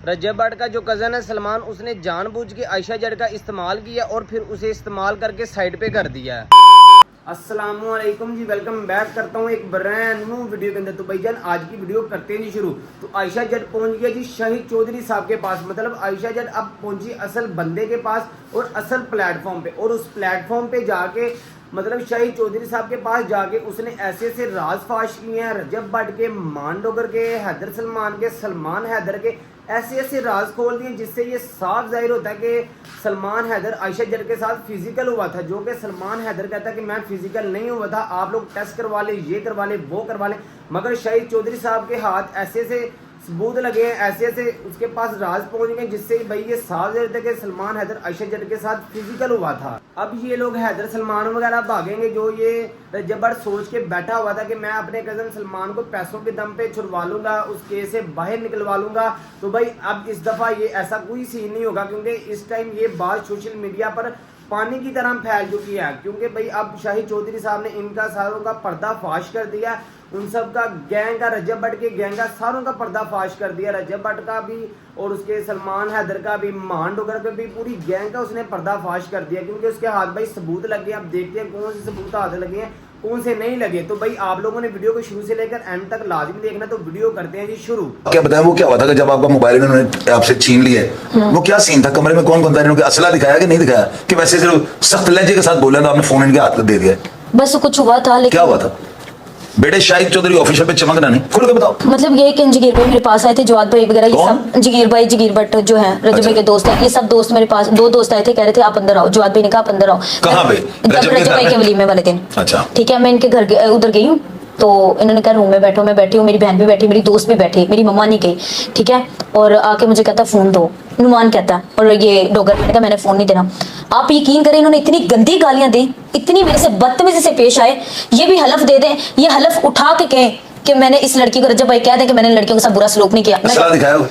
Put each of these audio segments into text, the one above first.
रजब भट्ट का जो कज़न है सलमान, उसने जानबूझ के आयशा जट का इस्तेमाल किया और फिर उसे इस्तेमाल करके साइड पे कर दिया है। अस्सलामुअलैकुम जी, वेलकम बैक करता हूँ एक ब्रांड न्यू वीडियो के अंदर। तो भाईजान आज की वीडियो करते हैं जी शुरू। तो आयशा जट पहुंच गया जी शाहिद चौधरी साहब के पास, मतलब आयशा जट अब पहुंची असल बंदे के पास और असल प्लेटफॉर्म पे। और उस प्लेटफॉर्म पे जाके मतलब शाहिद चौधरी साहब के पास जाके उसने ऐसे ऐसे राज फाश किए हैं, रजब भट्ट के, मान डोगर के, हैदर सलमान के, सलमान हैदर के, ऐसे ऐसे राज खोल दिए जिससे ये साफ जाहिर होता है कि सलमान हैदर आयशा जट के साथ फिजिकल हुआ था, जो कि सलमान हैदर कहता है कि मैं फिजिकल नहीं हुआ था, आप लोग टेस्ट करवा ले, ये करवा ले, वो करवा ले। मगर शाहिद चौधरी साहब के हाथ ऐसे ऐसे सबूत लगे हैं, ऐसे ऐसे उसके पास राज पहुंच गए जिससे भाई ये साफ जाहिर था कि सलमान हैदर आयशा जट के साथ फिजिकल हुआ था। अब ये लोग हैदर सलमान वगैरह भागेंगे, जो ये रजब भट्ट सोच के बैठा हुआ था कि मैं अपने कजन सलमान को पैसों के दम पे छुड़वा लूंगा, उस केस से बाहर निकलवा लूंगा। तो भाई अब इस दफा ये ऐसा कोई सीन नहीं होगा, क्योंकि इस टाइम ये बात सोशल मीडिया पर पानी की तरह फैल चुकी है। क्योंकि भाई अब शाहिद चौधरी साहब ने इनका सारों का पर्दाफाश कर दिया, उन सब का गैंग का, रजब भट्ट के गैंग का सारों का पर्दाफाश कर दिया, रजब भट्ट का भी और उसके सलमान हैदर का भी, मान डोगर का भी, पूरी गैंग का उसने पर्दाफाश कर दिया। क्योंकि उसके हाथ भाई सबूत लगे। अब देखते हैं कौन से सबूत हाथ लगे हैं, कौन से नहीं लगे। तो भाई आप लोगों ने वीडियो को शुरू से लेकर एंड तक लाजमी देखना। तो वीडियो करते हैं जी शुरू। क्या बताया वो क्या हुआ था कि जब आपका मोबाइल इन्होंने आपसे छीन लिया है, वो क्या सीन था? कमरे में कौन कौन था? इन्होंने असला दिखाया कि नहीं दिखाया, कि वैसे सिर्फ सख्त लहजे के साथ बोला तो आपने फोन इनके हाथ दे दिया? बस कुछ हुआ था, लेकिन क्या हुआ था? बेटे शाहिद चौधरी ऑफिशियल पे चमकना नहीं, खुल के बताओ। मतलब ये कि जगीर भाई मेरे पास आए थे, जवाद भाई वगैरह, ये सब जगीर भट्ट जो है रजब भाई के दोस्त है, ये सब दोस्त मेरे पास, दो दोस्त आए थे, कह रहे थे आप अंदर आओ। जवाद भाई ने कहा आप अंदर आओ। कहाँ पे? रजब भाई के वलीमे वाले दिन। अच्छा ठीक है, मैं इनके घर उधर गई हूँ, तो इन्होंने कहा रूम में बैठो, मैं बैठी हूँ, मेरी बहन भी बैठी, मेरी दोस्त भी बैठी, मेरी मम्मा नहीं गई। ठीक है, और आके मुझे कहता फोन दो, नुमान कहता है, और ये डोगर ने कहा मैंने फोन नहीं देना। आप यकीन करें इन्होंने इतनी गंदी गालियां दी, इतनी मेरे से बदतमीजी से पेश आए। ये भी हलफ दे दें, ये हलफ उठा के कहें कि मैंने इस लड़की को, रजब भाई कह दें कि मैंने लड़कियों के साथ बुरा सलूक नहीं किया।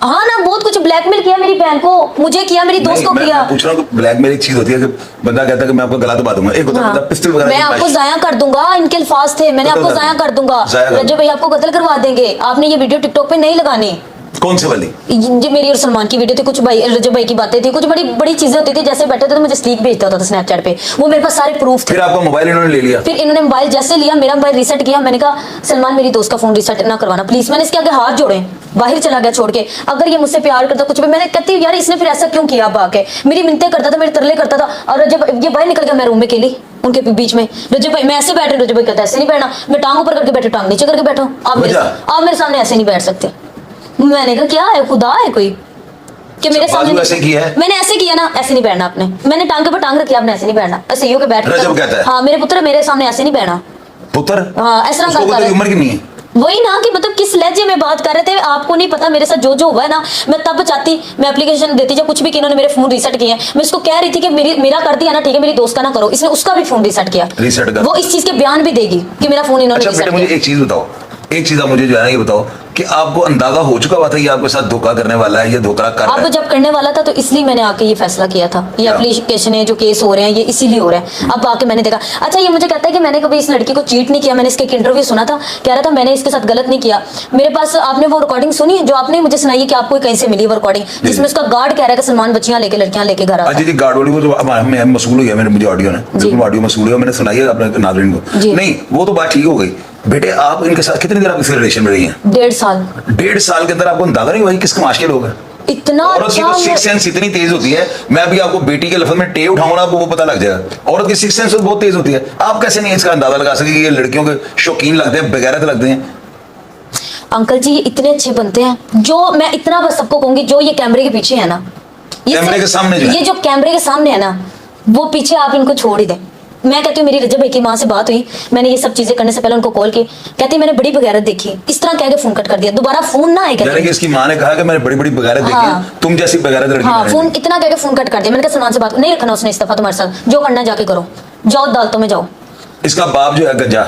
हाँ ना, बहुत कुछ ब्लैकमेल किया मेरी बहन को, मुझे किया, मेरी दोस्त को किया। मैं पूछ रहा हूँ ब्लैकमेल एक चीज होती है कि बंदा कहता है कि मैं आपको गला दबा दूंगा, एक होता है पिस्टल वगैरह, मैं आपको जाया कर दूंगा, इनके अल्फाज थे, मैंने आपको जाया कर दूंगा, रजब भाई आपको कत्ल करवा देंगे, आपने ये वीडियो टिकटॉक पे नहीं लगानी। कौन से वाली? ये मेरी और सलमान की वीडियो थी, कुछ भाई रजब भाई की बातें थी, कुछ बड़ी बड़ी चीजें होती थी, जैसे बैठे थे तो मुझे स्लीक भेजता होता था स्नैपचैट पे, वो मेरे पास सारे प्रूफ थे। फिर आपका मोबाइल इन्होंने ले लिया? फिर इन्होंने मोबाइल जैसे लिया, मेरा मोबाइल रीसेट किया, मैंने कहा सलमान मेरी दोस्त का फोन रीसेट ना करवाना प्लीज। मैंने इसके आगे हाथ जोड़े, बाहर चला गया छोड़ के। अगर ये मुझसे प्यार करता कुछ भी, मैंने कहती यार इसने फिर ऐसा क्यों किया, आके मेरी मिन्नतें करता था, मेरे तरले करता था, और जब ये बाहर निकल गया मैं रूम में अकेली उनके बीच में, रजब भाई मैं ऐसे बैठ रही, रजब भाई कहता ऐसे नहीं बैठना, मैं टांग ऊपर करके बैठे, टांग नीचे करके बैठो, आप मेरे सामने ऐसे नहीं बैठ सकते। मैंने कहा क्या है, खुदा है कोई कि मेरे सामने ऐसे किया है? मैंने ऐसे किया ना, ऐसे नहीं बैठना आपने, मैंने टांग के ऊपर टांग रखी, आपने ऐसे नहीं बैठना, ऐसे ही होके बैठ। रजब कहता है हाँ मेरे पुत्र मेरे सामने ऐसे नहीं बैठना। पुत्र? हाँ ऐसा करता है। उम्र कितनी है? वही ना कि मतलब किस लहजे में बात कर रहे थे, आपको नहीं पता मेरे साथ जो जो हुआ है ना, मैं तब चाहती मैं एप्लीकेशन देती जब कुछ भी कि इन्होंने मेरे फोन रीसेट किए हैं। मैं इसको कह रही थी कि मेरा कर दिया ना, ठीक है मेरी दोस्त का ना करो, इसने उसका भी फोन रीसेट किया, वो इस चीज के बयान भी देगी कि मेरा फोन इन्होंने रीसेट किया। मुझे एक चीज बताओ, एक चीज आप मुझे जो है ये बताओ कि आपको अंदाजा हो चुका हुआ था ये आपके साथ धोखा करने वाला है, ये धोखा कर रहा है? अब जब करने वाला था तो इसलिए मैंने आके ये फैसला किया था, ये एप्लीकेशन है जो केस हो रहे हैं ये इसीलिए हो रहा है। अब आके मैंने देखा, अच्छा ये मुझे कहता है कि मैंने कभी इस लड़की को चीट नहीं किया, मैंने इसके इंटरव्यू सुना था, कह रहा था मैंने इसके साथ गलत नहीं किया। मेरे पास आपने वो रिकॉर्डिंग सुनी जो आपने मुझे सुनाई है कि आपको कहीं से मिली वो रिकॉर्डिंग, जिसमें उसका गार्ड कह रहा है कि सलमान बच्चियां लेके लड़कियां लेके घर आता है। जी गार्ड वाली वो तो मसूल हो गया, मैंने मुझे ऑडियो ने ऑडियो मसूल है, मैंने सुनाई है अपने नाज़रीन को। नहीं वो तो बात ठीक हो गई। बेटे आप इनके साथ कितनी देर आप इसके रिलेशन में रही हैं? 1.5 साल। 1.5 साल के अंदर आपको अंदाजा नहीं हुआ किस कमाश के लोग हैं? इतना औरत की तो सिक्स सेंस इतनी तेज होती है, मैं अभी आपको बेटी के लफ्ज में टे उठाऊंगा आपको वो पता लग जाएगा। औरत की सिक्स सेंस बहुत तेज होती है, आप कैसे नहीं इसका अंदाजा लगा सके कि ये लड़कियों के शौकीन लगते हैं, बेगैरत लगते हैं? अंकल जी ये इतने अच्छे बनते हैं, जो मैं इतना बस सबको कहूंगी, जो ये कैमरे के पीछे है ना, कैमरे के सामने ये जो कैमरे के सामने है ना, वो पीछे आप इनको छोड़ ही दें। मैं कहती हूँ मेरी रजब भाई की माँ से बात हुई, मैंने ये सब चीजें करने से पहले उनको कॉल की, कहती मैंने बड़ी बगैरत देखी, इस तरह कह के फोन कट कर दिया, दोबारा फोन ना आए। यानी कि इसकी माँ ने कहा कि मैंने बड़ी बड़ी बगैरत देखी, तुम जैसी बगैरत लड़की। हाँ फोन इतना कह के फोन कट कर दिया। मैंने कहा सलमान से बात नहीं रखना उसने इस दफा, तुम्हारे साथ जो करना जाके करो, जाओ अदालतों में जाओ। इसका बाप जो है गंजा,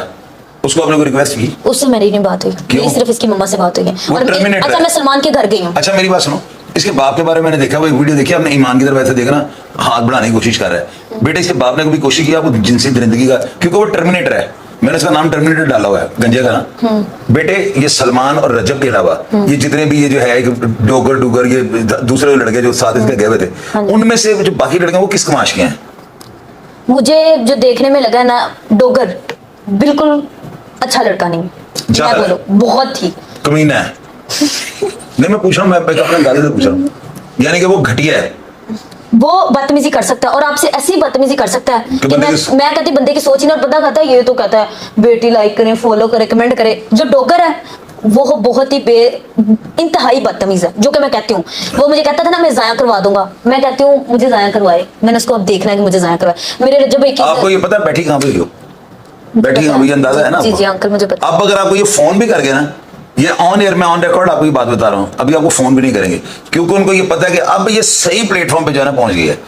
उसको आपने कोई रिक्वेस्ट की? उससे मेरी नहीं बात हुई, सिर्फ इसकी मम्मा से बात हुई है। अच्छा मैं सलमान के घर गई हूँ। अच्छा मेरी बात सुनो, इसके बाप के बारे में मैंने देखा, वो एक वीडियो देखी आपने, ईमान की तरफ ऐसे देखना हाथ बढ़ाने की कोशिश कर रहा है। बेटे इसके बाप ने कभी कोशिश किया आपको जिनसी दरिंदगी का, क्योंकि वो टर्मिनेटर है, मैंने इसका नाम टर्मिनेटर डाला हुआ है गंजे का ना। बेटे ये सलमान और रजब के अलावा ये जितने भी ये जो है डोगर ये दूसरे लड़के जो साथ इसके गए हुए थे, उनमें से जो बाकी लड़के वो किस कमाश के हैं? मुझे जो देखने में लगा ना, डोगर बिल्कुल अच्छा लड़का नहीं, मैं बोलूं बहुत ही कमीना है। नहीं मैं पूछ रहा हूँ, मैं अपने अंदाजे से पूछ रहा हूँ, यानी कि वो घटिया है, वो बदतमीजी कर सकता है और आपसे ऐसी बदतमीजी कर सकता है कि बंदे मैं कहती बंदे की सोच ही ना पता करता है। ये तो कहता है बेटी लाइक करें, फॉलो करें, कमेंट करें। जो डोगर है वो बहुत ही इंतहाई बदतमीज है, जो कि मैं कहती हूँ। वो मुझे कहता था ना मैं जाया करवा दूंगा, मैं कहती हूँ मुझे जाया करवाए, मैंने उसको अब देखना है कि मुझे जाया करवाए। मेरे रजब भाई आपको ये पता है बैठी कहाँ पे हो? बैठी कहाँ पे, अंदाजा है ना? जी जी अंकल मुझे पता। अब अगर आपको ये फोन भी कर गए ना, ये ऑन एयर में ऑन रिकॉर्ड आपको ये बात बता रहा हूँ, अभी आपको फोन भी नहीं करेंगे, क्योंकि उनको ये पता है कि अब ये सही प्लेटफॉर्म पे जो है ना पहुंच गई है।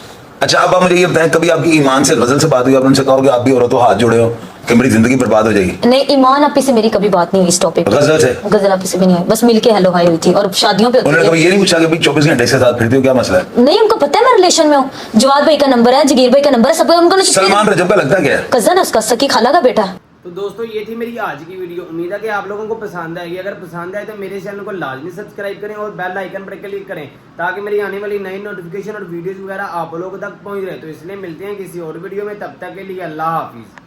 अच्छा अब आप मुझे ये बताएं, कभी आपकी ईमान से गजल से बात हुई, आपने उनसे कहा कि आप भी औरतों हाथ जोड़े हो कि मेरी जिंदगी बर्बाद हो जाएगी? नहीं, ईमान आपी से मेरी कभी बात नहीं हुई इस टॉपिक पे। गजल से? गजल आपी से भी नहीं हुई, बस मिलके हेलो हाय हुई थी और शादियों पे होती उन्होंने है। कभी ये नहीं पूछा कि भाई 24 घंटे से साथ फिरते हो, क्या मसला है? नहीं, उनको पता है मैं रिलेशन में हूँ। जवाद भाई का नंबर है, जगीर भाई का नंबर है, सबको उनको सलमान रजब का लगता क्या है? कजन है उसका, सकी खाला का बेटा। तो दोस्तों ये थी मेरी आज की वीडियो। उम्मीद है कि आप लोगों को पसंद आएगी। अगर पसंद आए तो मेरे चैनल को लाजमी सब्सक्राइब करें और बेल आइकन पर क्लिक करें, ताकि मेरी आने वाली नई नोटिफिकेशन और वीडियोस वगैरह आप लोगों तक पहुंच रहे। तो इसलिए मिलते हैं किसी और वीडियो में, तब तक के लिए अल्लाह हाफिज।